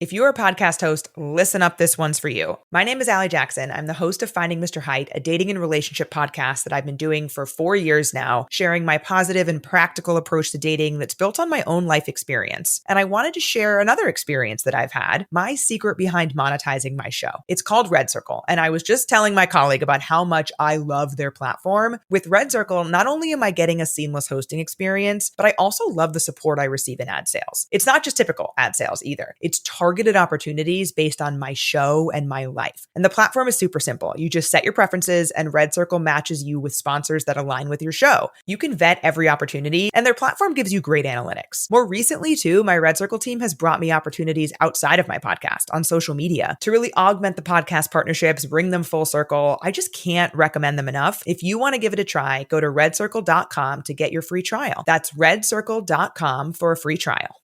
If you're a podcast host, listen up, this one's for you. My name is Allie Jackson. I'm the host of Finding Mr. Height, a dating and relationship podcast that I've been doing for 4 years now, sharing my positive and practical approach to dating that's built on my own life experience. And I wanted to share another experience that I've had, my secret behind monetizing my show. It's called Red Circle, and I was just telling my colleague about how much I love their platform. With Red Circle, not only am I getting a seamless hosting experience, but I also love the support I receive in ad sales. It's not just typical ad sales either. It's targeted opportunities based on my show and my life. And the platform is super simple. You just set your preferences and Red Circle matches you with sponsors that align with your show. You can vet every opportunity and their platform gives you great analytics. More recently too, my Red Circle team has brought me opportunities outside of my podcast on social media to really augment the podcast partnerships, bring them full circle. I just can't recommend them enough. If you want to give it a try, go to redcircle.com to get your free trial. That's redcircle.com for a free trial.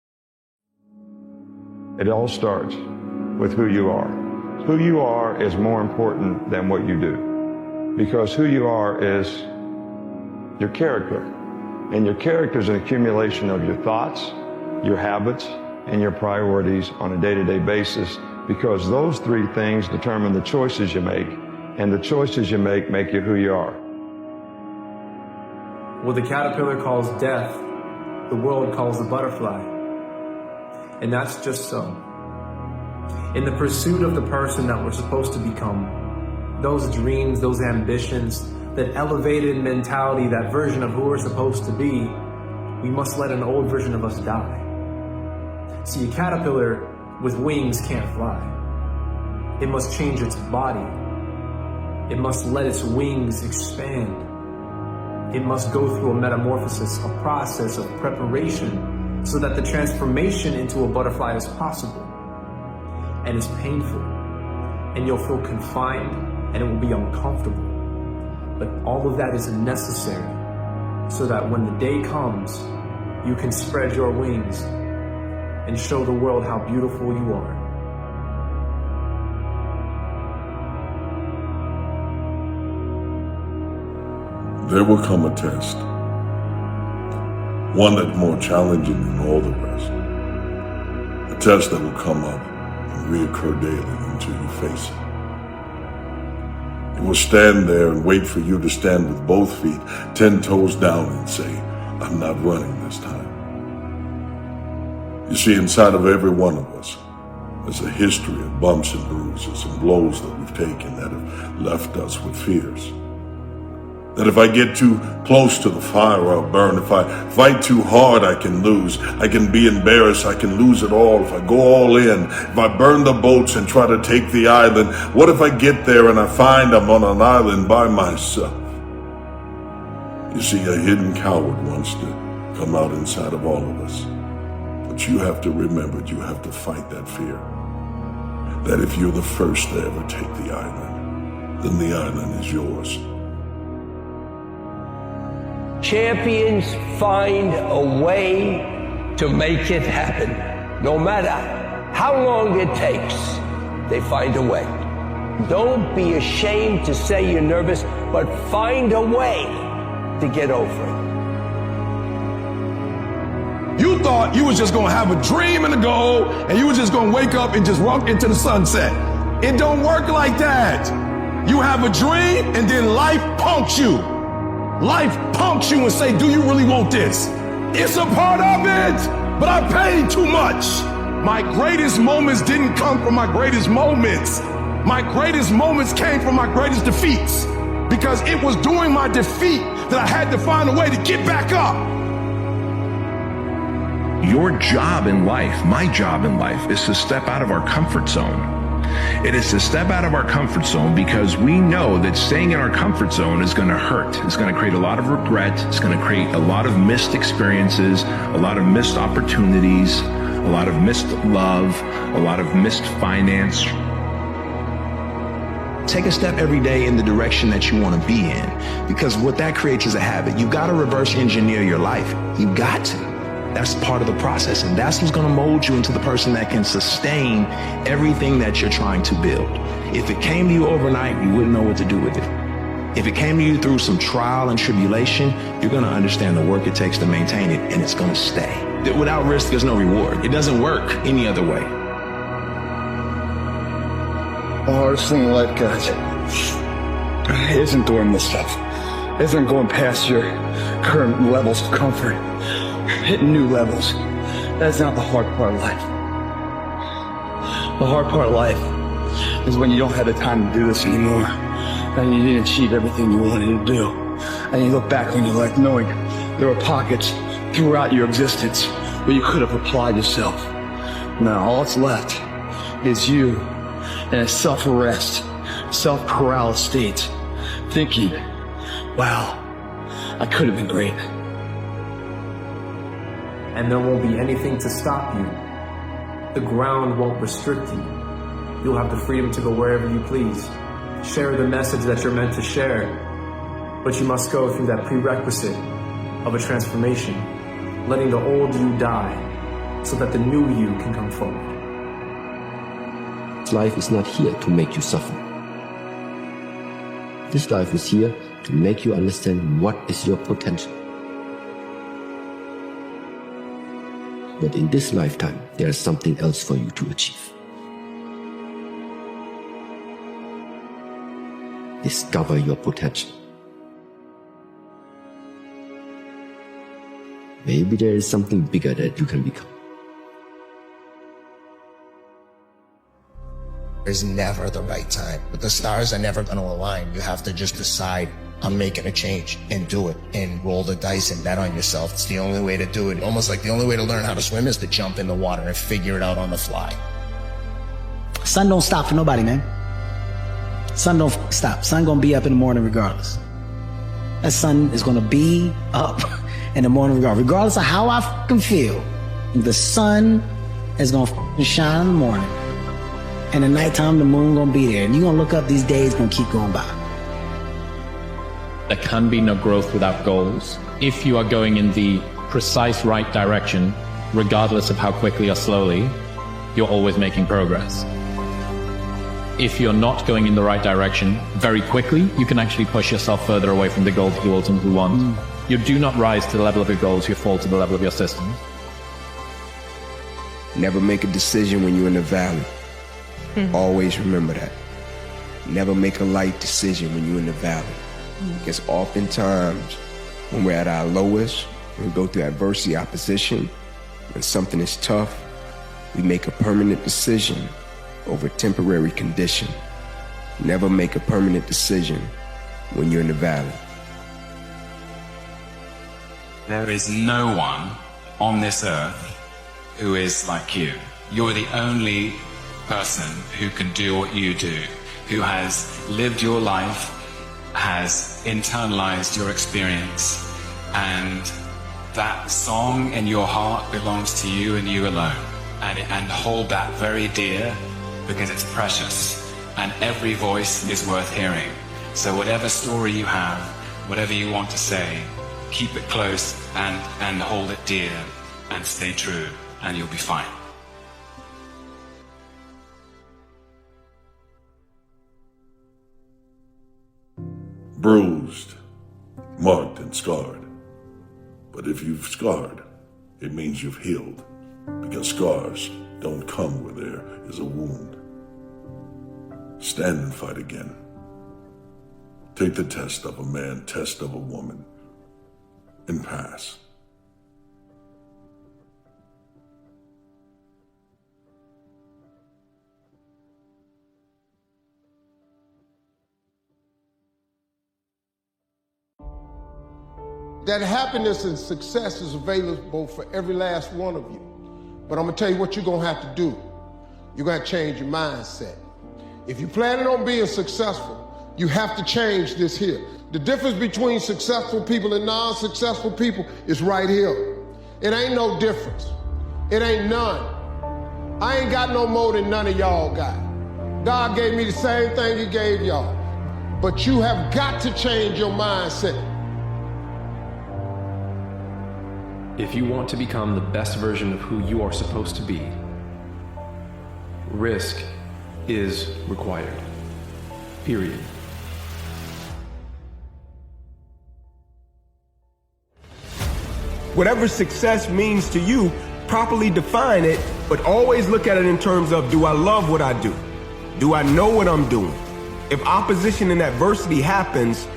It all starts with who you are. Who you are is more important than what you do, because who you are is your character. And your character is an accumulation of your thoughts, your habits, and your priorities on a day-to-day basis, because those three things determine the choices you make, and the choices you make you who you are. What the caterpillar calls death, the world calls the butterfly. And that's just so. In the pursuit of the person that we're supposed to become, those dreams, those ambitions, that elevated mentality, that version of who we're supposed to be, we must let an old version of us die. See, a caterpillar with wings can't fly. It must change its body. It must let its wings expand. It must go through a metamorphosis, a process of preparation, so that the transformation into a butterfly is possible. And it's painful. And you'll feel confined, and it will be uncomfortable. But all of that is necessary so that when the day comes, you can spread your wings and show the world how beautiful you are. There will come a test, one that's more challenging than all the rest. A test that will come up and reoccur daily until you face it. It will stand there and wait for you to stand with both feet 10 toes down and say, I'm not running this time. You see, inside of every one of us, there's a history of bumps and bruises and blows that we've taken that have left us with fears. That if I get too close to the fire, I'll burn. If I fight too hard, I can lose. I can be embarrassed. I can lose it all. If I go all in, if I burn the boats and try to take the island, what if I get there and I find I'm on an island by myself? You see, a hidden coward wants to come out inside of all of us. But you have to remember, you have to fight that fear. That if you're the first to ever take the island, then the island is yours. Champions find a way to make it happen. No matter how long it takes, they find a way. Don't be ashamed to say you're nervous, but find a way to get over it. You thought you was just gonna have a dream and a goal, and you was just gonna wake up and just walk into the sunset. It don't work like that. You have a dream, and then life punks you. Life punks you and say, do you really want this? It's a part of it, but I paid too much. My greatest moments didn't come from my greatest moments. My greatest moments came from my greatest defeats, because it was during my defeat that I had to find a way to get back up. Your job in life, my job in life, is to step out of our comfort zone. It is to step out of our comfort zone because we know that staying in our comfort zone is going to hurt. It's going to create a lot of regret. It's going to create a lot of missed experiences, a lot of missed opportunities, a lot of missed love, a lot of missed finance. Take a step every day in the direction that you want to be in, because what that creates is a habit. You got to reverse engineer your life. You got to. That's part of the process, and that's what's going to mold you into the person that can sustain everything that you're trying to build. If it came to you overnight, you wouldn't know what to do with it. If it came to you through some trial and tribulation, you're going to understand the work it takes to maintain it, and it's going to stay. Without risk, there's no reward. It doesn't work any other way. The hardest thing in life, guys, isn't doing this stuff. Isn't going past your current levels of comfort. Hitting new levels. That's not the hard part of life. The hard part of life is when you don't have the time to do this anymore. And you didn't achieve everything you wanted to do. And you look back on your life knowing there were pockets throughout your existence where you could have applied yourself. Now all that's left is you in a self-arrest, self-paralysis state, thinking, wow, I could have been great. And there won't be anything to stop you. The ground won't restrict you. You'll have the freedom to go wherever you please. Share the message that you're meant to share, but you must go through that prerequisite of a transformation, letting the old you die so that the new you can come forward. Life is not here to make you suffer. This life is here to make you understand what is your potential. But in this lifetime, there is something else for you to achieve. Discover your potential. Maybe there is something bigger that you can become. There's never the right time, but the stars are never going to align. You have to just decide, I'm making a change, and do it, and roll the dice and bet on yourself. It's the only way to do it. Almost like the only way to learn how to swim is to jump in the water and figure it out on the fly. Sun don't stop for nobody, man. Sun don't stop. Sun gonna be up in the morning regardless. That sun is gonna be up in the morning regardless of how I fucking feel. The sun is gonna shine in the morning. And at nighttime, the moon gonna be there. And you're gonna look up, these days gonna keep going by. There can be no growth without goals. If you are going in the precise right direction, regardless of how quickly or slowly, you're always making progress. If you're not going in the right direction very quickly, you can actually push yourself further away from the goals you ultimately want. You do not rise to the level of your goals, you fall to the level of your systems. Never make a decision when you're in the valley. Always remember that. Never make a light decision when you're in the valley. Because oftentimes, when we're at our lowest, when we go through adversity, opposition, when something is tough, we make a permanent decision over temporary condition. Never make a permanent decision when you're in the valley. There is no one on this earth who is like you. You're the only person who can do what you do, who has lived your life, has internalized your experience, and that song in your heart belongs to you and you alone. And hold that very dear, because it's precious, and every voice is worth hearing. So whatever story you have, whatever you want to say, keep it close and hold it dear and stay true, and you'll be fine. Bruised, marked, and scarred. But if you've scarred, it means you've healed, because scars don't come where there is a wound. Stand and fight again. Take the test of a man, test of a woman, and pass. That happiness and success is available for every last one of you. But I'm gonna tell you what you're gonna have to do. You're gonna change your mindset. If you're planning on being successful, you have to change this here. The difference between successful people and non-successful people is right here. It ain't no difference. It ain't none. I ain't got no more than none of y'all got. God gave me the same thing he gave y'all. But you have got to change your mindset. If you want to become the best version of who you are supposed to be, risk is required. Period. Whatever success means to you, properly define it, but always look at it in terms of, do I love what I do? Do I know what I'm doing? If opposition and adversity happens,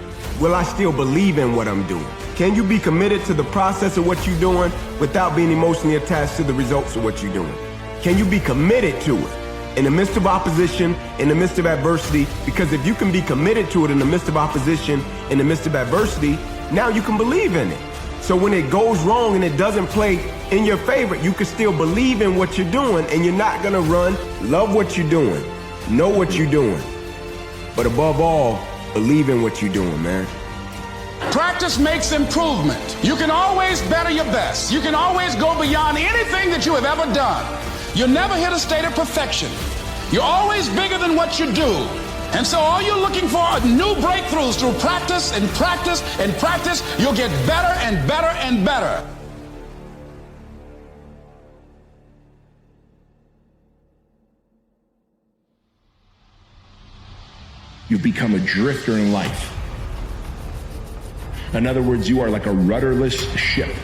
will I still believe in what I'm doing? Can you be committed to the process of what you're doing without being emotionally attached to the results of what you're doing? Can you be committed to it in the midst of opposition, in the midst of adversity? Because if you can be committed to it in the midst of opposition, in the midst of adversity, now you can believe in it. So when it goes wrong and it doesn't play in your favor, you can still believe in what you're doing and you're not gonna run. Love what you're doing. Know what you're doing. But above all, believe in what you're doing, man. Practice makes improvement. You can always better your best. You can always go beyond anything that you have ever done. You'll never hit a state of perfection. You're always bigger than what you do. And so all you're looking for are new breakthroughs through practice and practice and practice. You'll get better and better and better. You've become a drifter in life. In other words, you are like a rudderless ship.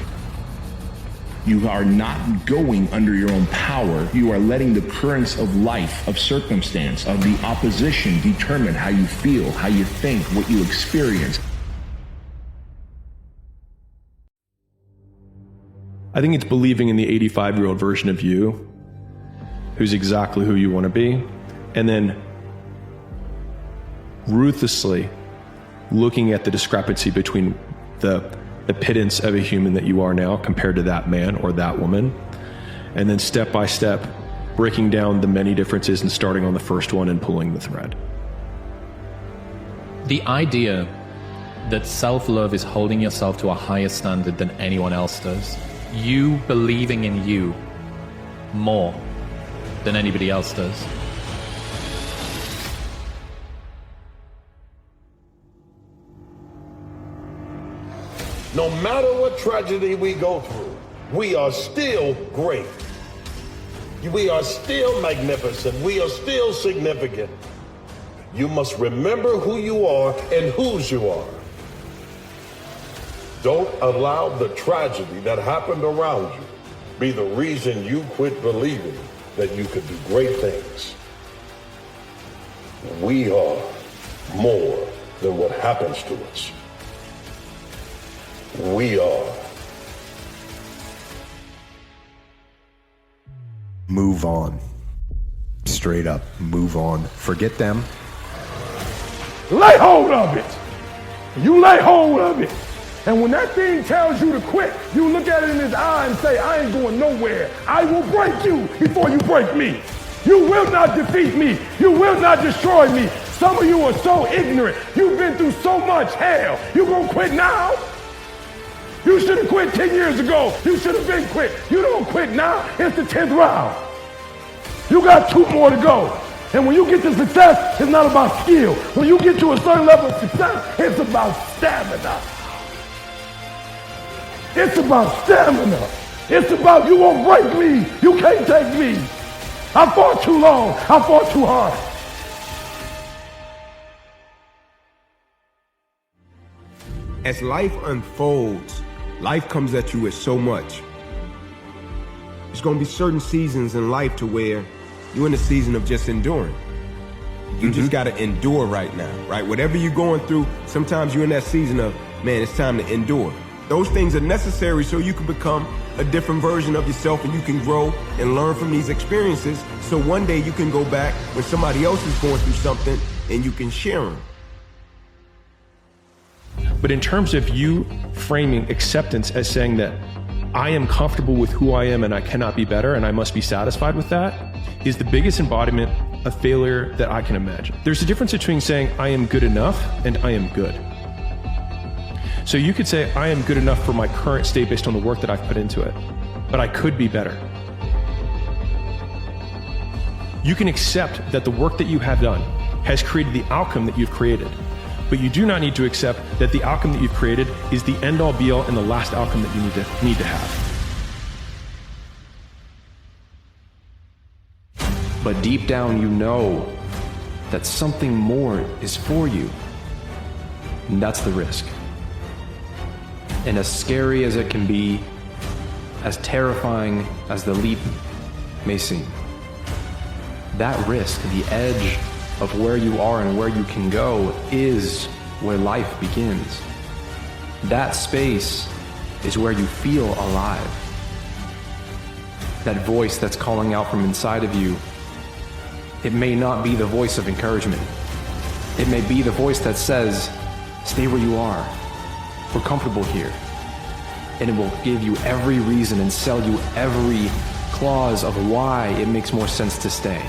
You are not going under your own power. You are letting the currents of life, of circumstance, of the opposition determine how you feel, how you think, what you experience. I think it's believing in the 85-year-old version of you, who's exactly who you want to be, and then ruthlessly looking at the discrepancy between the pittance of a human that you are now compared to that man or that woman, and then step by step breaking down the many differences and starting on the first one and pulling the thread. The idea that self-love is holding yourself to a higher standard than anyone else does, you believing in you more than anybody else does. No matter what tragedy we go through, we are still great. We are still magnificent. We are still significant. You must remember who you are and whose you are. Don't allow the tragedy that happened around you be the reason you quit believing that you could do great things. We are more than what happens to us. We are. Move on. Straight up, move on. Forget them. Lay hold of it. You lay hold of it. And when that thing tells you to quit, you look at it in his eye and say, I ain't going nowhere. I will break you before you break me. You will not defeat me. You will not destroy me. Some of you are so ignorant. You've been through so much hell. You gonna quit now? You should have quit 10 years ago. You should have been quit. You don't quit now. It's the 10th round. You got 2 more to go. And when you get to success, it's not about skill. When you get to a certain level of success, it's about stamina. It's about stamina. It's about you won't break me. You can't take me. I fought too long. I fought too hard. As life unfolds, life comes at you with so much. There's going to be certain seasons in life to where you're in a season of just enduring. You just got to endure right now, right? Whatever you're going through, sometimes you're in that season of, man, it's time to endure. Those things are necessary so you can become a different version of yourself and you can grow and learn from these experiences. So one day you can go back when somebody else is going through something and you can share them. But in terms of you framing acceptance as saying that I am comfortable with who I am and I cannot be better and I must be satisfied with that, is the biggest embodiment of failure that I can imagine. There's a difference between saying I am good enough and I am good. So you could say I am good enough for my current state based on the work that I've put into it, but I could be better. You can accept that the work that you have done has created the outcome that you've created, but you do not need to accept that the outcome that you've created is the end-all be-all and the last outcome that you need to have. But deep down you know that something more is for you. And that's the risk. And as scary as it can be, as terrifying as the leap may seem, That risk, the edge of where you are and where you can go, is where life begins. That space is where you feel alive. That voice that's calling out from inside of you, it may not be the voice of encouragement. It may be the voice that says, stay where you are. We're comfortable here. And it will give you every reason and sell you every clause of why it makes more sense to stay.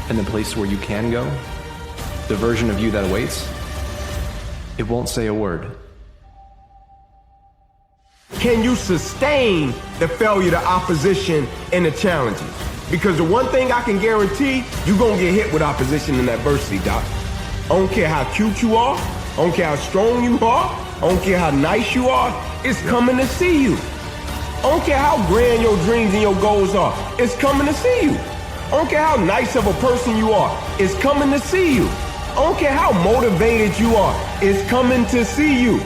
And the place where you can go, the version of you that awaits, it won't say a word. Can you sustain the failure, the opposition, and the challenges? Because the one thing I can guarantee, you're going to get hit with opposition and adversity, Doc. I don't care how cute you are. I don't care how strong you are. I don't care how nice you are. It's coming to see you. I don't care how grand your dreams and your goals are. It's coming to see you. I don't care how nice of a person you are. It's coming to see you. I don't care how motivated you are. It's coming to see you.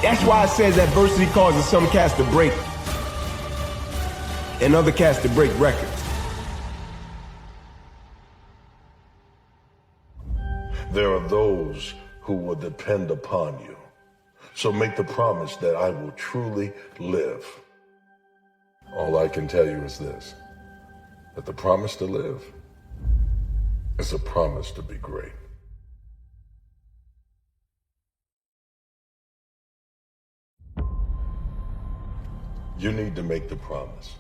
That's why it says adversity causes some cats to break and other cats to break records. There are those who will depend upon you. So make the promise that I will truly live. All I can tell you is this, that the promise to live is a promise to be great. You need to make the promise.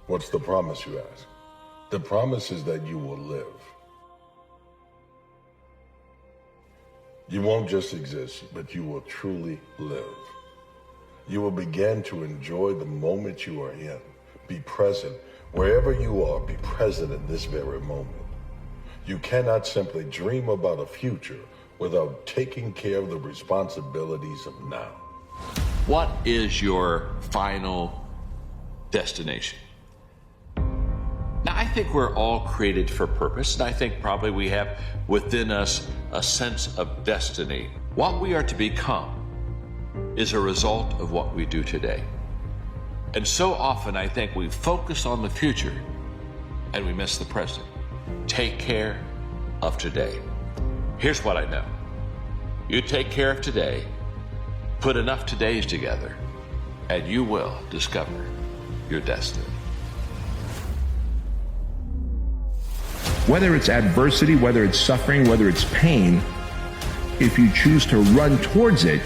What's the promise, you ask? The promise is that you will live. You won't just exist, but you will truly live. You will begin to enjoy the moment you are in. Be present. Wherever you are, be present in this very moment. You cannot simply dream about a future without taking care of the responsibilities of now. What is your final destination? Now, I think we're all created for purpose, and I think probably we have within us a sense of destiny. What we are to become is a result of what we do today. And so often I think we focus on the future and we miss the present. Take care of today. Here's what I know. You take care of today, put enough todays together, and you will discover your destiny. Whether it's adversity, whether it's suffering, whether it's pain, if you choose to run towards it,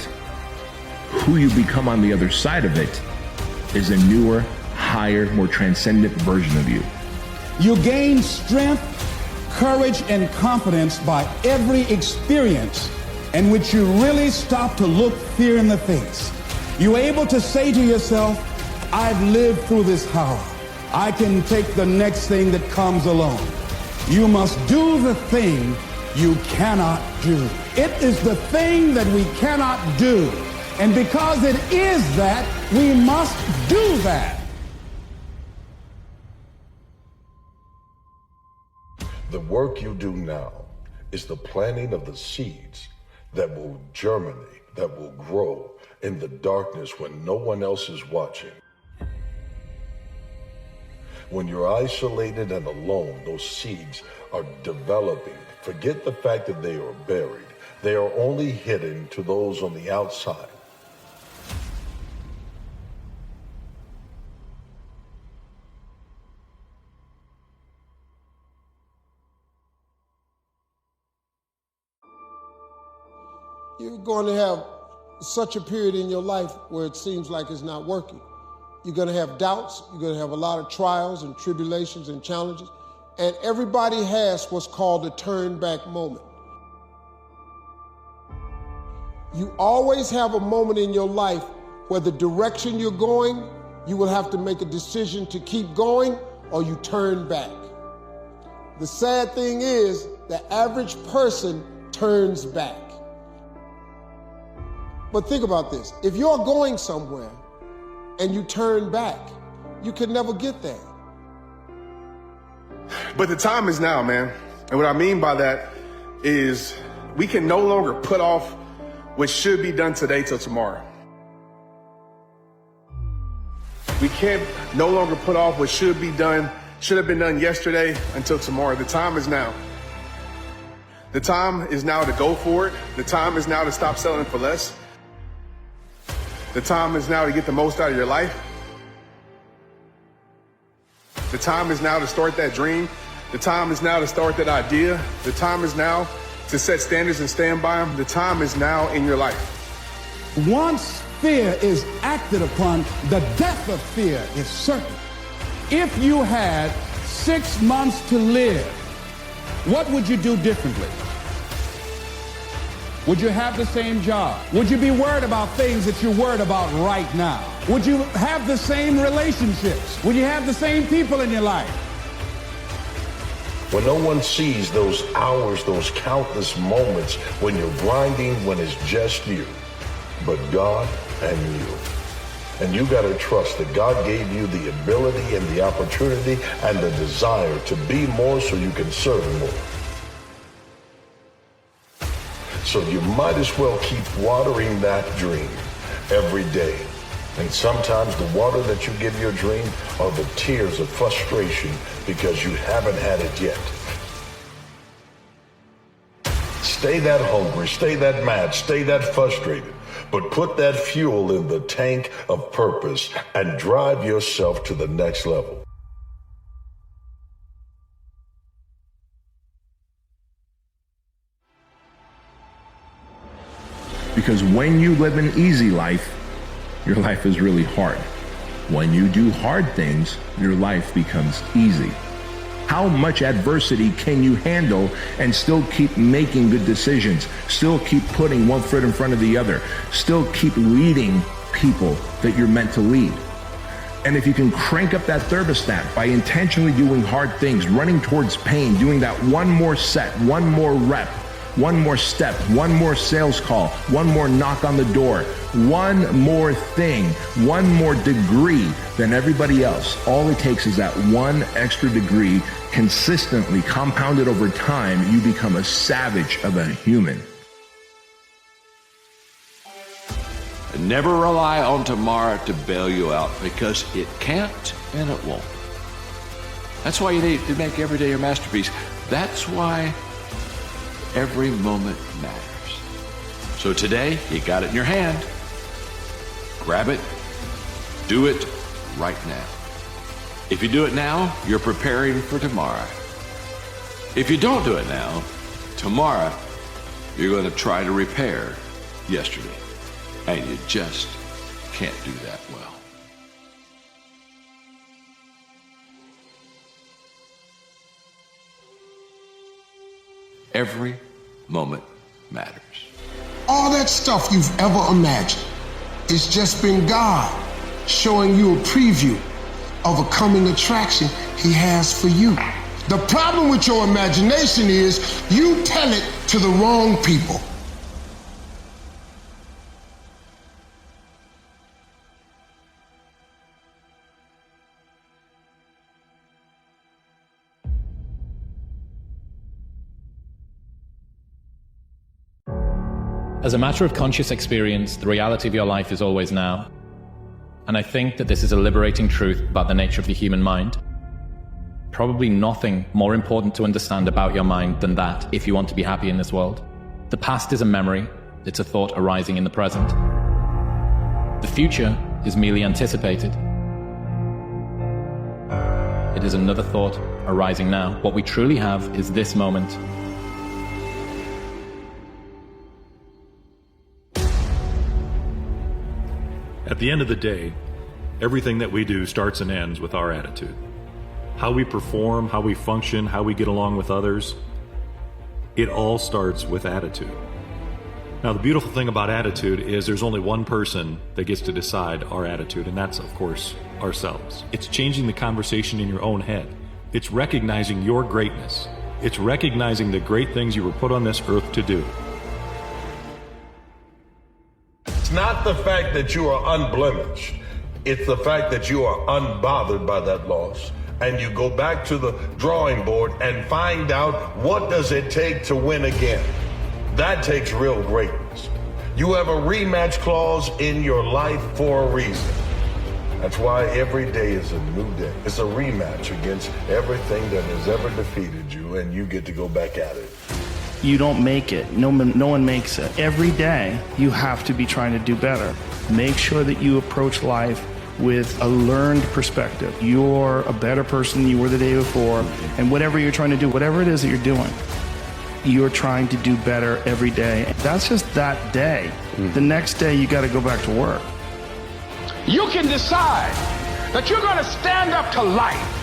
who you become on the other side of it is a newer, higher, more transcendent version of you. You gain strength, courage, and confidence by every experience in which you really stop to look fear in the face. You're able to say to yourself, I've lived through this horror. I can take the next thing that comes along. You must do the thing you cannot do. It is the thing that we cannot do. And because it is that, we must do that. The work you do now is the planting of the seeds that will germinate, that will grow in the darkness when no one else is watching. When you're isolated and alone, those seeds are developing. Forget the fact that they are buried. They are only hidden to those on the outside. You're going to have such a period in your life where it seems like it's not working. You're going to have doubts. You're going to have a lot of trials and tribulations and challenges. And everybody has what's called a turn back moment. You always have a moment in your life where the direction you're going, you will have to make a decision to keep going or you turn back. The sad thing is the average person turns back. But think about this. If you're going somewhere and you turn back, you can never get there. But the time is now, man. And what I mean by that is we can no longer put off what should be done today till tomorrow. We can't no longer put off what should be done should have been done yesterday until tomorrow. The time is now. The time is now to go for it. The time is now to stop settling for less. The time is now to get the most out of your life. The time is now to start that dream. The time is now to start that idea. The time is now to set standards and stand by them. The time is now in your life. Once fear is acted upon, the death of fear is certain. If you had 6 months to live, what would you do differently? Would you have the same job? Would you be worried about things that you're worried about right now? Would you have the same relationships? Would you have the same people in your life? When no one sees those hours, those countless moments when you're grinding, when it's just you, but God and you. And you got to trust that God gave you the ability and the opportunity and the desire to be more so you can serve more. So you might as well keep watering that dream every day. And sometimes the water that you give your dream are the tears of frustration because you haven't had it yet. Stay that hungry, stay that mad, stay that frustrated, but put that fuel in the tank of purpose and drive yourself to the next level. Because when you live an easy life, your life is really hard. When you do hard things, your life becomes easy. How much adversity can you handle and still keep making good decisions, still keep putting one foot in front of the other, still keep leading people that you're meant to lead? And if you can crank up that thermostat by intentionally doing hard things, running towards pain, doing that one more set, one more rep, one more step, one more sales call, one more knock on the door, one more thing, one more degree than everybody else. All it takes is that one extra degree consistently compounded over time. You become a savage of a human. Never rely on tomorrow to bail you out, because it can't and it won't. That's why you need to make every day your masterpiece. That's why every moment matters. So today, you got it in your hand. Grab it. Do it right now. If you do it now, you're preparing for tomorrow. If you don't do it now, tomorrow, you're going to try to repair yesterday. And you just can't do that well. Every moment matters. All that stuff you've ever imagined, it's just been God showing you a preview of a coming attraction He has for you. The problem with your imagination is you tell it to the wrong people. As a matter of conscious experience, the reality of your life is always now. And I think that this is a liberating truth about the nature of the human mind. Probably nothing more important to understand about your mind than that if you want to be happy in this world. The past is a memory, it's a thought arising in the present. The future is merely anticipated. It is another thought arising now. What we truly have is this moment. At the end of the day, everything that we do starts and ends with our attitude. How we perform, how we function, how we get along with others, it all starts with attitude. Now, the beautiful thing about attitude is there's only one person that gets to decide our attitude, and that's, of course, ourselves. It's changing the conversation in your own head. It's recognizing your greatness. It's recognizing the great things you were put on this earth to do. It's not the fact that you are unblemished. It's the fact that you are unbothered by that loss. And you go back to the drawing board and find out, what does it take to win again? That takes real greatness. You have a rematch clause in your life for a reason. That's why every day is a new day. It's a rematch against everything that has ever defeated you, and you get to go back at it. You don't make it. No one makes it. Every day, you have to be trying to do better. Make sure that you approach life with a learned perspective. You're a better person than you were the day before, and whatever you're trying to do, whatever it is that you're doing, you're trying to do better every day. That's just that day. The next day, you got to go back to work. You can decide that you're going to stand up to life.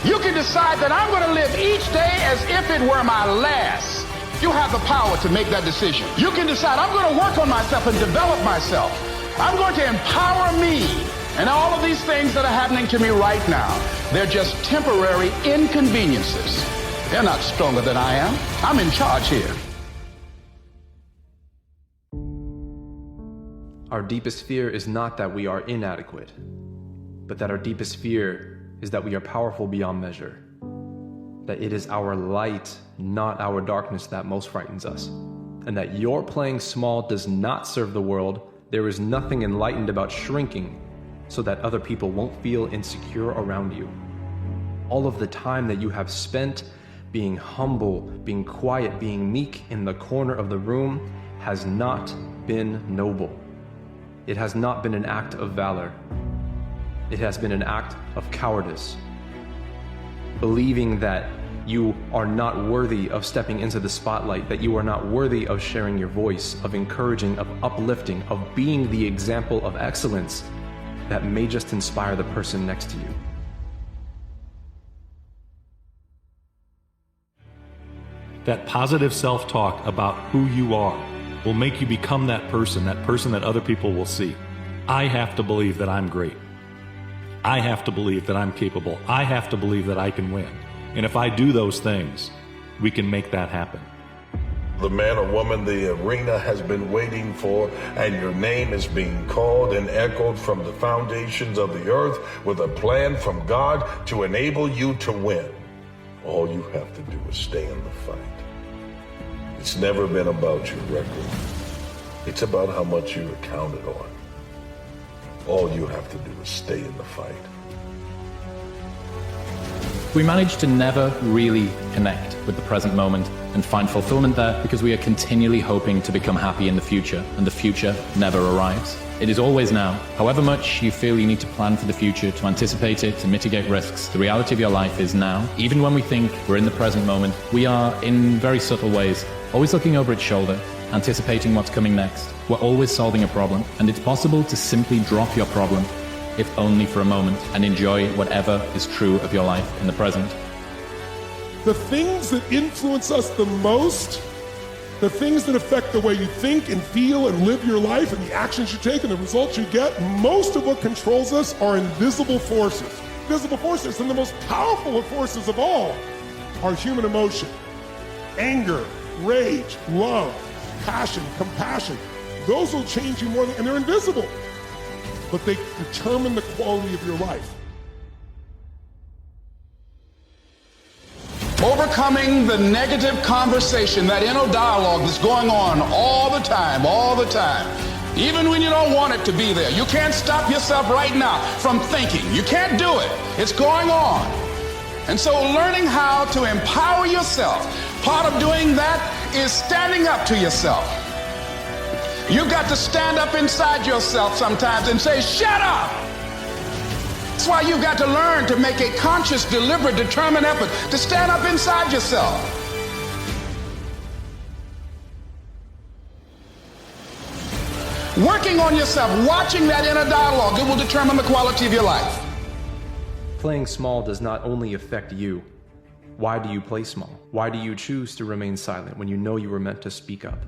You can decide that I'm going to live each day as if it were my last. You have the power to make that decision. You can decide I'm going to work on myself and develop myself. I'm going to empower me. And all of these things that are happening to me right now, they're just temporary inconveniences. They're not stronger than I am. I'm in charge here. Our deepest fear is not that we are inadequate, but that our deepest fear is that we are powerful beyond measure. That it is our light, not our darkness, that most frightens us. And that your playing small does not serve the world. There is nothing enlightened about shrinking so that other people won't feel insecure around you. All of the time that you have spent being humble, being quiet, being meek in the corner of the room has not been noble. It has not been an act of valor. It has been an act of cowardice. Believing that you are not worthy of stepping into the spotlight, that you are not worthy of sharing your voice, of encouraging, of uplifting, of being the example of excellence that may just inspire the person next to you. That positive self-talk about who you are will make you become that person that other people will see. I have to believe that I'm great. I have to believe that I'm capable. I have to believe that I can win. And if I do those things, we can make that happen. The man or woman the arena has been waiting for, and your name is being called and echoed from the foundations of the earth with a plan from God to enable you to win. All you have to do is stay in the fight. It's never been about your record. It's about how much you are counted on. All you have to do is stay in the fight. We manage to never really connect with the present moment and find fulfillment there because we are continually hoping to become happy in the future, and the future never arrives. It is always now. However much you feel you need to plan for the future, to anticipate it, to mitigate risks, the reality of your life is now. Even when we think we're in the present moment, we are, in very subtle ways, always looking over its shoulder, anticipating what's coming next. We're always solving a problem, and it's possible to simply drop your problem, if only for a moment, and enjoy whatever is true of your life in the present. The things that influence us the most, the things that affect the way you think and feel and live your life and the actions you take and the results you get, most of what controls us are invisible forces. Invisible forces, and the most powerful of forces of all are human emotion. Anger, rage, love, passion, compassion. Those will change you more than, and they're invisible, but they determine the quality of your life. Overcoming the negative conversation, that inner dialogue that's going on all the time, even when you don't want it to be there. You can't stop yourself right now from thinking. You can't do it. It's going on. And so learning how to empower yourself, part of doing that is standing up to yourself. You've got to stand up inside yourself sometimes and say, shut up! That's why you've got to learn to make a conscious, deliberate, determined effort to stand up inside yourself. Working on yourself, watching that inner dialogue, it will determine the quality of your life. Playing small does not only affect you. Why do you play small? Why do you choose to remain silent when you know you were meant to speak up?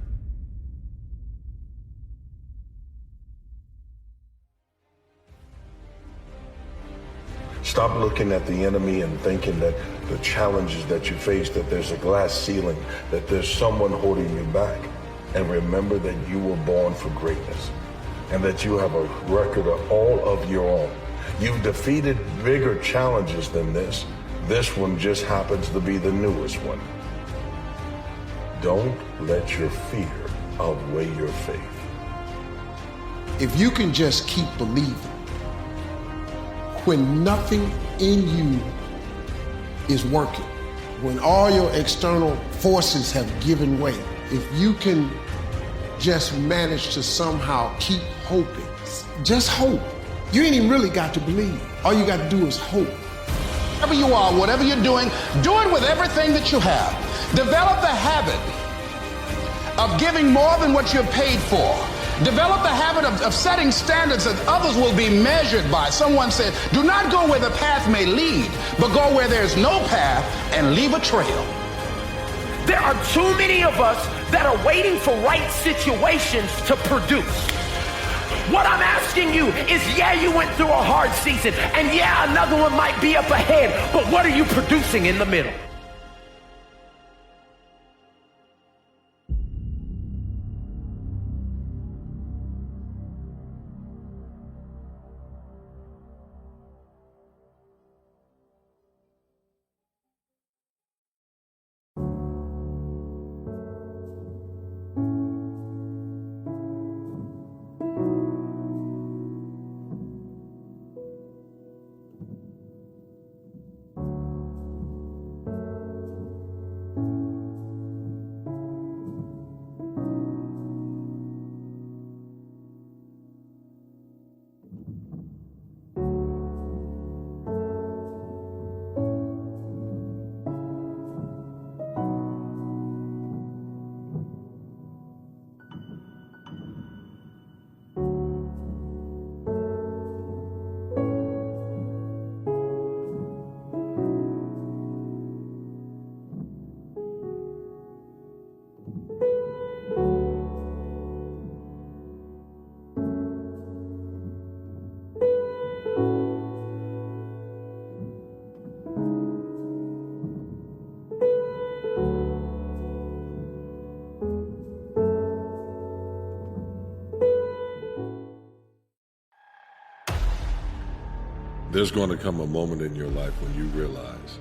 Stop looking at the enemy and thinking that the challenges that you face, that there's a glass ceiling, that there's someone holding you back. And remember that you were born for greatness and that you have a record of all of your own. You've defeated bigger challenges than this. This one just happens to be the newest one. Don't let your fear outweigh your faith. If you can just keep believing, when nothing in you is working, when all your external forces have given way, if you can just manage to somehow keep hoping, just hope. You ain't even really got to believe. All you got to do is hope. Whatever you are, whatever you're doing, do it with everything that you have. Develop the habit of giving more than what you're paid for. Develop the habit of setting standards that others will be measured by. Someone said, do not go where the path may lead, but go where there's no path and leave a trail. There are too many of us that are waiting for right situations to produce. What I'm asking you is, yeah, you went through a hard season, and yeah, another one might be up ahead, but what are you producing in the middle? There's going to come a moment in your life when you realize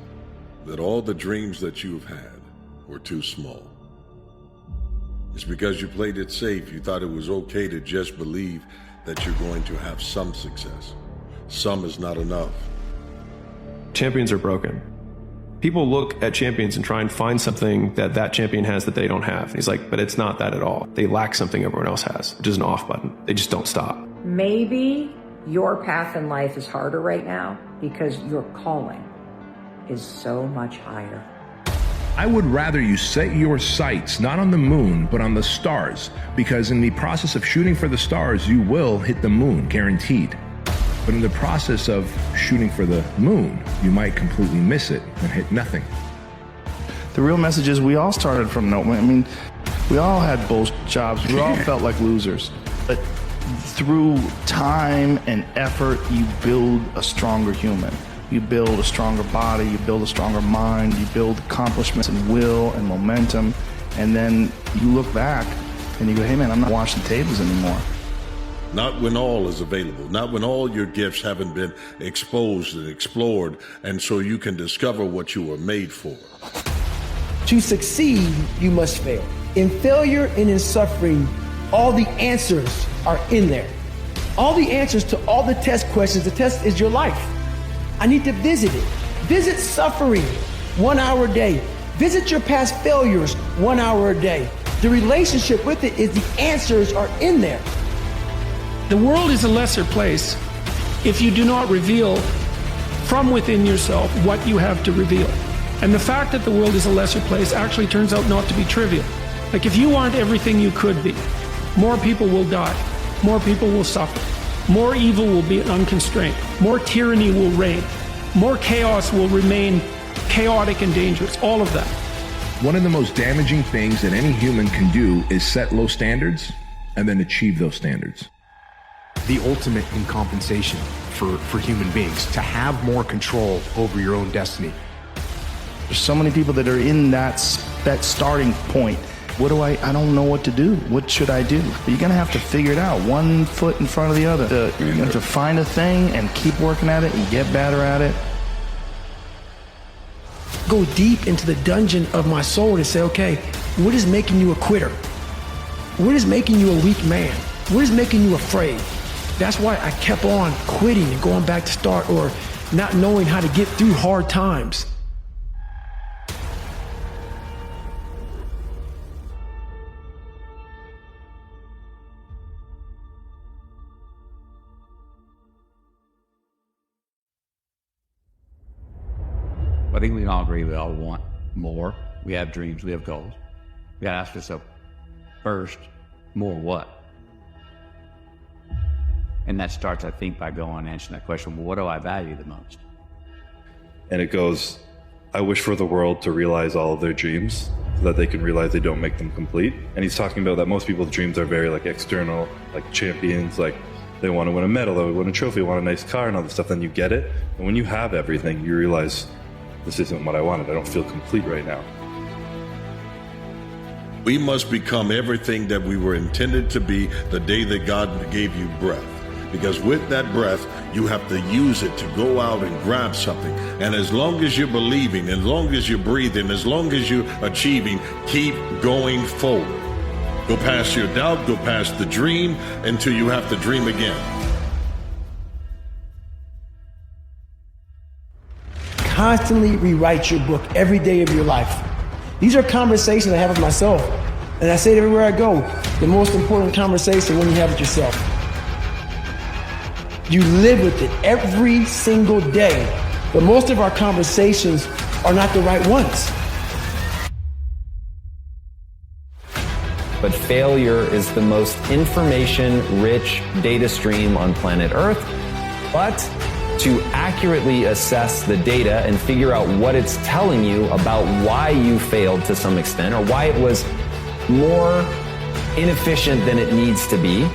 that all the dreams that you've had were too small. It's because you played it safe. You thought it was okay to just believe that you're going to have some success. Some is not enough. Champions are broken. People look at champions and try and find something that that champion has that they don't have. And he's like, but it's not that at all. They lack something everyone else has, which is an off button. They just don't stop. Maybe your path in life is harder right now because your calling is so much higher. I would rather you set your sights not on the moon, but on the stars, because in the process of shooting for the stars, you will hit the moon, guaranteed. But in the process of shooting for the moon, you might completely miss it and hit nothing. The real message is we all started from no. I mean, we all had bullshit jobs. We all felt like losers. But through time and effort, you build a stronger human. You build a stronger body, you build a stronger mind, you build accomplishments and will and momentum. And then you look back and you go, hey man, I'm not washing tables anymore. Not when all is available, not when all your gifts haven't been exposed and explored, and so you can discover what you were made for. To succeed, you must fail. In failure and in suffering, all the answers are in there. All the answers to all the test questions. The test is your life. I need to visit it. Visit suffering 1 hour a day. Visit your past failures 1 hour a day. The relationship with it is the answers are in there. The world is a lesser place if you do not reveal from within yourself what you have to reveal. And the fact that the world is a lesser place actually turns out not to be trivial. Like if you aren't everything you could be, more people will die, more people will suffer, more evil will be unconstrained, more tyranny will reign, more chaos will remain chaotic and dangerous, all of that. One of the most damaging things that any human can do is set low standards and then achieve those standards. The ultimate in compensation for human beings, to have more control over your own destiny. There's so many people that are in that starting point. What do I don't know what to do. What should I do? But you're going to have to figure it out, one foot in front of the other. You're going to have to find a thing and keep working at it and get better at it. Go deep into the dungeon of my soul and say, okay, what is making you a quitter? What is making you a weak man? What is making you afraid? That's why I kept on quitting and going back to start, or not knowing how to get through hard times. I think we can all agree we all want more. We have dreams, we have goals. We gotta ask ourselves, first, more what? And that starts, I think, by going and answering that question, well, what do I value the most? And it goes, I wish for the world to realize all of their dreams so that they can realize they don't make them complete. And he's talking about that most people's dreams are very like external, like champions, like they want to win a medal, they want to win a trophy, they want a nice car and all this stuff, then you get it. And when you have everything, you realize this isn't what I wanted. I don't feel complete right now. We must become everything that we were intended to be the day that God gave you breath. Because with that breath, you have to use it to go out and grab something. And as long as you're believing, as long as you're breathing, as long as you're achieving, keep going forward. Go past your doubt, go past the dream until you have to dream again. Constantly rewrite your book every day of your life. These are conversations I have with myself. And I say it everywhere I go. The most important conversation when you have it yourself. You live with it every single day. But most of our conversations are not the right ones. But failure is the most information-rich data stream on planet Earth. But to accurately assess the data and figure out what it's telling you about why you failed to some extent, or why it was more inefficient than it needs to be,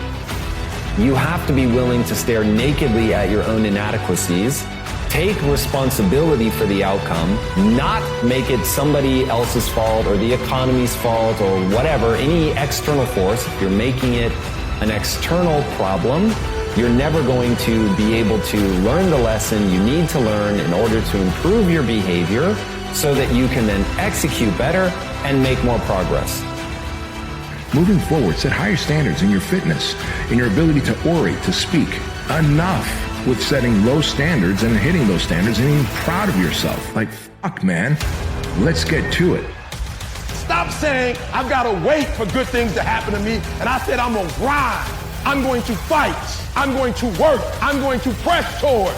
you have to be willing to stare nakedly at your own inadequacies, take responsibility for the outcome, not make it somebody else's fault or the economy's fault or whatever, any external force. If you're making it an external problem, you're never going to be able to learn the lesson you need to learn in order to improve your behavior so that you can then execute better and make more progress. Moving forward, set higher standards in your fitness, in your ability to orate, to speak. Enough with setting low standards and hitting those standards and being proud of yourself. Like, fuck, man. Let's get to it. Stop saying, I've got to wait for good things to happen to me. And I said, I'm going to grind. I'm going to fight. I'm going to work. I'm going to press toward.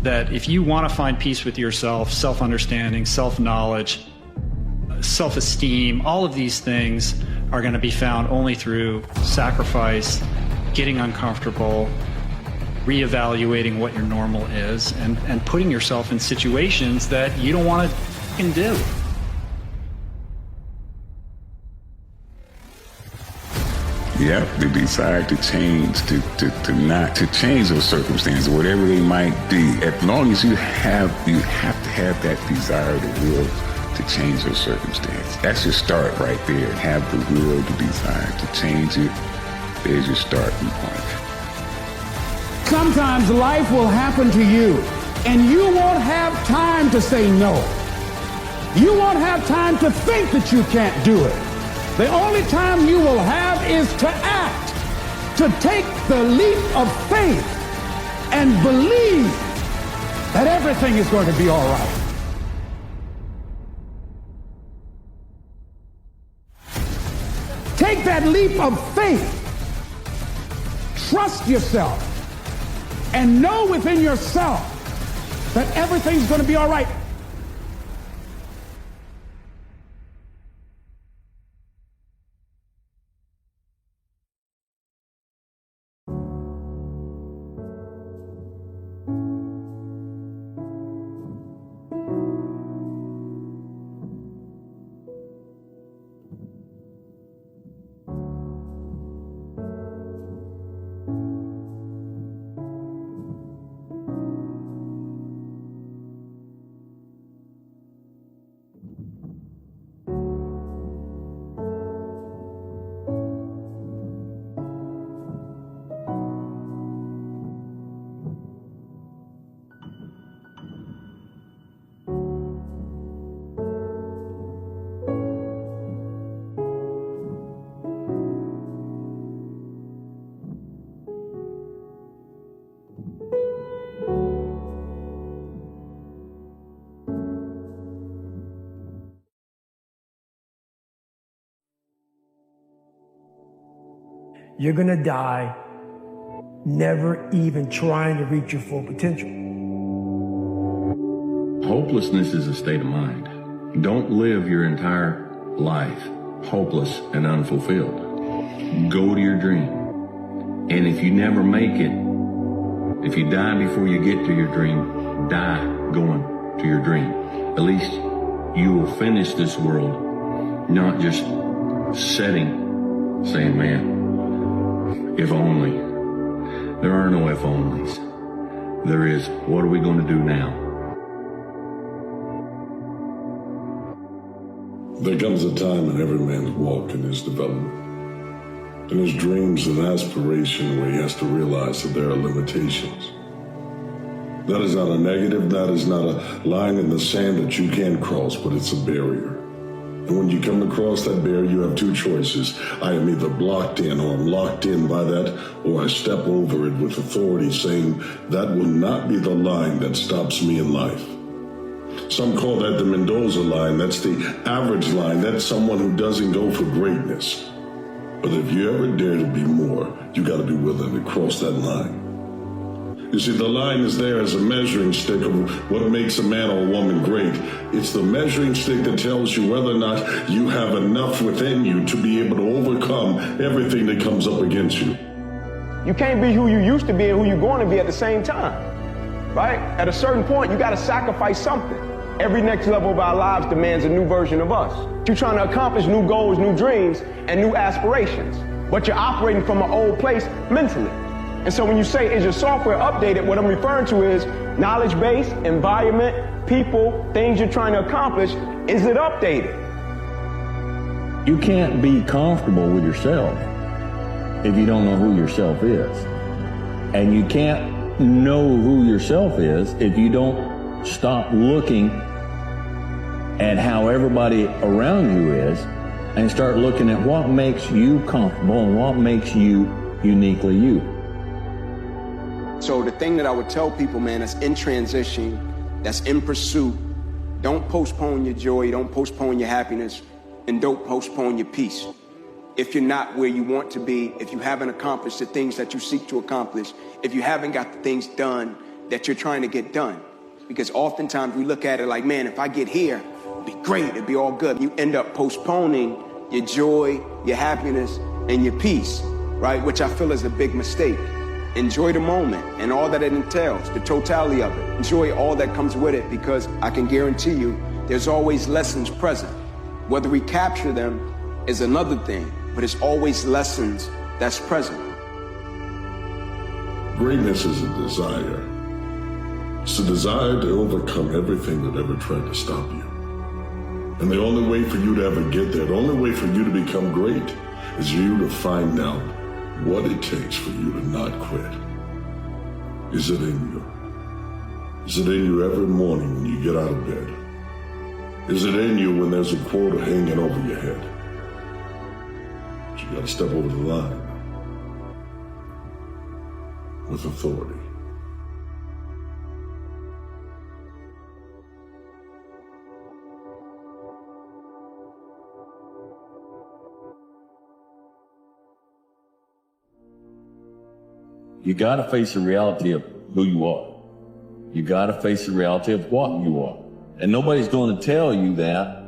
That if you want to find peace with yourself, self-understanding, self-knowledge, self-esteem, all of these things are going to be found only through sacrifice, getting uncomfortable, reevaluating what your normal is, and putting yourself in situations that you don't want to fucking do. You have to decide to change, to change those circumstances, whatever they might be. As long as you have to have that desire, the will to change those circumstances. That's your start right there. Have the will, the desire to change it. There's your starting point. Sometimes life will happen to you, and you won't have time to say no. You won't have time to think that you can't do it. The only time you will have is to act, to take the leap of faith and believe that everything is going to be all right. Take that leap of faith. Trust yourself and know within yourself that everything's going to be all right. you're going to die never even trying to reach your full potential. Hopelessness is a state of mind. Don't live your entire life hopeless and unfulfilled. Go to your dream. And if you never make it, if you die before you get to your dream, die going to your dream. At least you will finish this world, not just sitting, saying, man, if only. There are no if onlys. There is, what are we going to do now? There comes a time in every man's walk in his development, in his dreams and aspiration, where he has to realize that there are limitations. That is not a negative, that is not a line in the sand that you can't cross, but it's a barrier. And when you come across that barrier, you have two choices. I am either blocked in or I'm locked in by that, or I step over it with authority, saying that will not be the line that stops me in life. Some call that the Mendoza line. That's the average line. That's someone who doesn't go for greatness. But if you ever dare to be more, you got to be willing to cross that line. You see, the line is there as a measuring stick of what makes a man or a woman great. It's the measuring stick that tells you whether or not you have enough within you to be able to overcome everything that comes up against you. You can't be who you used to be and who you're going to be at the same time, right? At a certain point, you got to sacrifice something. Every next level of our lives demands a new version of us. You're trying to accomplish new goals, new dreams, and new aspirations, but you're operating from an old place mentally. And so when you say, is your software updated, what I'm referring to is knowledge base, environment, people, things you're trying to accomplish. Is it updated? You can't be comfortable with yourself if you don't know who yourself is. And you can't know who yourself is if you don't stop looking at how everybody around you is and start looking at what makes you comfortable and what makes you uniquely you. So the thing that I would tell people, man, that's in transition, that's in pursuit, don't postpone your joy, don't postpone your happiness, and don't postpone your peace. If you're not where you want to be, if you haven't accomplished the things that you seek to accomplish, if you haven't got the things done that you're trying to get done. Because oftentimes we look at it like, man, if I get here, it'll be great, it'll be all good. You end up postponing your joy, your happiness, and your peace, right? Which I feel is a big mistake. Enjoy the moment and all that it entails, the totality of it. Enjoy all that comes with it, because I can guarantee you there's always lessons present. Whether we capture them is another thing, but it's always lessons that's present. Greatness is a desire. It's a desire to overcome everything that ever tried to stop you. And the only way for you to ever get there, the only way for you to become great, is you to find out what it takes for you to not quit. Is it in you? Is it in you every morning when you get out of bed? Is it in you when there's a quota hanging over your head? But you gotta step over the line with authority. You got to face the reality of who you are. You got to face the reality of what you are. And nobody's going to tell you that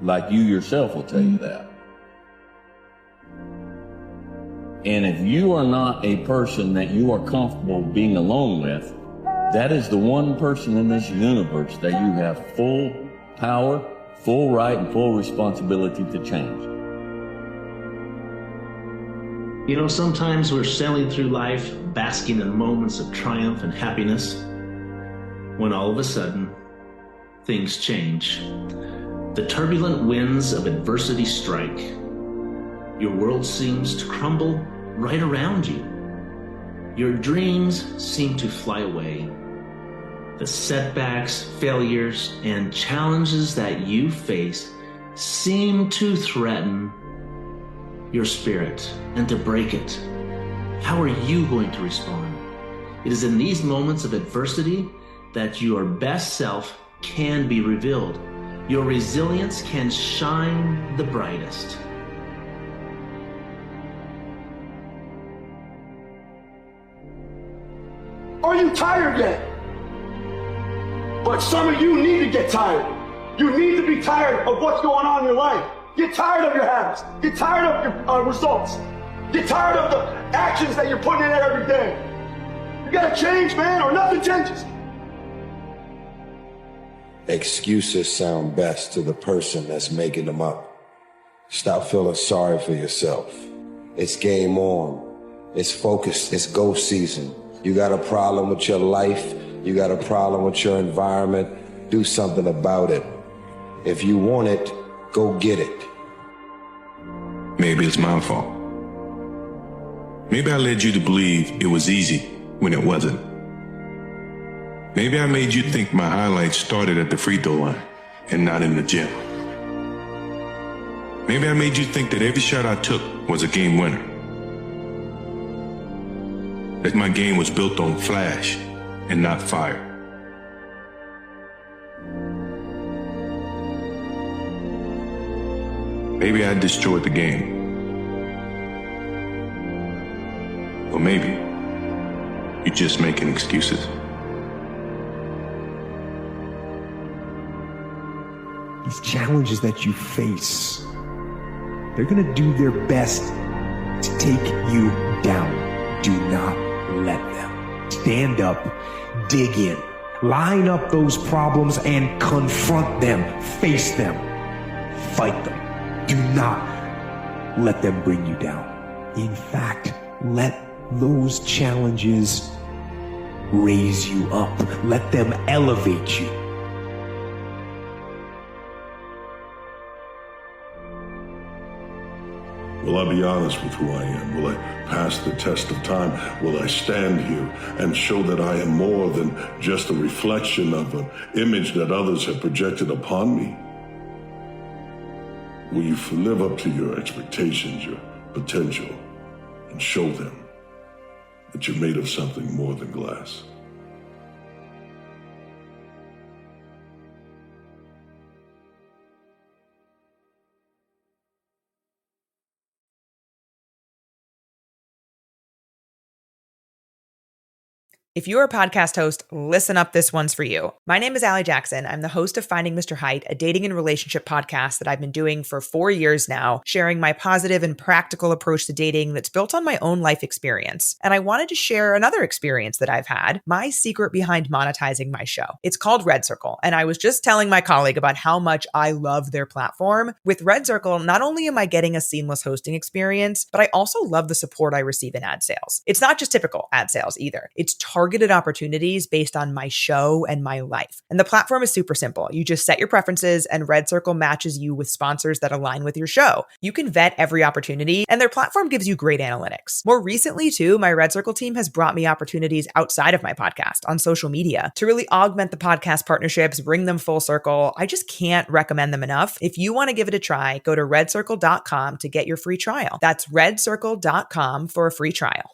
like you yourself will tell you that. And if you are not a person that you are comfortable being alone with, that is the one person in this universe that you have full power, full right, and full responsibility to change. You know, sometimes we're sailing through life, basking in moments of triumph and happiness, when all of a sudden, things change. The turbulent winds of adversity strike. Your world seems to crumble right around you. Your dreams seem to fly away. The setbacks, failures, and challenges that you face seem to threaten your spirit and to break it. How are you going to respond? It is in these moments of adversity that your best self can be revealed. Your resilience can shine the brightest. you tired yet? But some of you need to get tired. You need to be tired of what's going on in your life. Get tired of your habits. Get tired of your results. Get tired of the actions that you're putting in there every day. You gotta change, man, or nothing changes. Excuses sound best to the person that's making them up. Stop feeling sorry for yourself. It's game on. It's focus. It's go season. You got a problem with your life. You got a problem with your environment. Do something about it. If you want it, go get it. Maybe it's my fault. Maybe I led you to believe it was easy when it wasn't. Maybe I made you think my highlights started at the free throw line and not in the gym. Maybe I made you think that every shot I took was a game winner. That my game was built on flash and not fire. Maybe I destroyed the game. Or maybe you're just making excuses. These challenges that you face, they're going to do their best to take you down. Do not let them. Stand up, dig in, line up those problems and confront them, face them, fight them. Do not let them bring you down. In fact, let those challenges raise you up. Let them elevate you. Will I be honest with who I am? Will I pass the test of time? Will I stand here and show that I am more than just a reflection of an image that others have projected upon me? Will you live up to your expectations, your potential, and show them that you're made of something more than glass? If you're a podcast host, listen up, this one's for you. My name is Allie Jackson. I'm the host of Finding Mr. Height, a dating and relationship podcast that I've been doing for 4 years now, sharing my positive and practical approach to dating that's built on my own life experience. And I wanted to share another experience that I've had, my secret behind monetizing my show. It's called Red Circle, and I was just telling my colleague about how much I love their platform. With Red Circle, not only am I getting a seamless hosting experience, but I also love the support I receive in ad sales. It's not just typical ad sales either. It's targeted opportunities based on my show and my life. And the platform is super simple. You just set your preferences and Red Circle matches you with sponsors that align with your show. You can vet every opportunity and their platform gives you great analytics. More recently too, my Red Circle team has brought me opportunities outside of my podcast on social media to really augment the podcast partnerships, bring them full circle. I just can't recommend them enough. If you want to give it a try, go to redcircle.com to get your free trial. That's redcircle.com for a free trial.